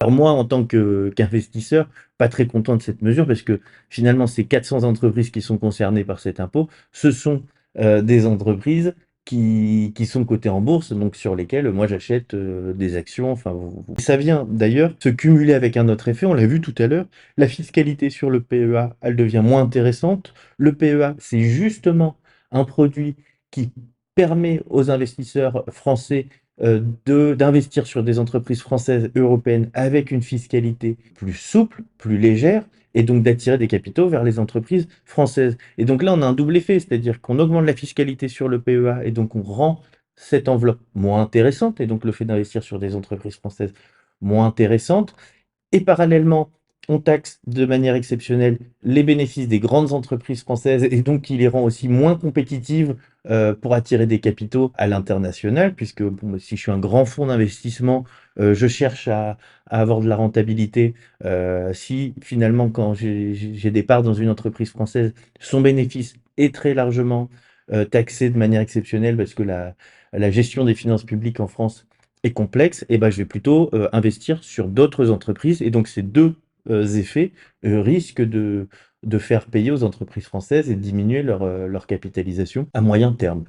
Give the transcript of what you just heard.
Alors moi, en tant qu'investisseur, pas très content de cette mesure parce que finalement, ces 400 entreprises qui sont concernées par cet impôt, ce sont des entreprises qui sont cotées en bourse, donc sur lesquelles moi j'achète des actions. Enfin, ça vient d'ailleurs se cumuler avec un autre effet, on l'a vu tout à l'heure, la fiscalité sur le PEA, elle devient moins intéressante. Le PEA, c'est justement un produit qui permet aux investisseurs français d'investir sur des entreprises françaises, européennes, avec une fiscalité plus souple, plus légère, et donc d'attirer des capitaux vers les entreprises françaises. Et donc là, on a un double effet, c'est-à-dire qu'on augmente la fiscalité sur le PEA, et donc on rend cette enveloppe moins intéressante, et donc le fait d'investir sur des entreprises françaises moins intéressante. Et parallèlement, on taxe de manière exceptionnelle les bénéfices des grandes entreprises françaises et donc qui les rend aussi moins compétitives pour attirer des capitaux à l'international, puisque bon, si je suis un grand fonds d'investissement, je cherche à avoir de la rentabilité. Si finalement, quand j'ai des parts dans une entreprise française, son bénéfice est très largement taxé de manière exceptionnelle parce que la gestion des finances publiques en France est complexe, et ben, je vais plutôt investir sur d'autres entreprises. Et donc ces deux effets risquent de faire payer aux entreprises françaises et de diminuer leur capitalisation à moyen terme.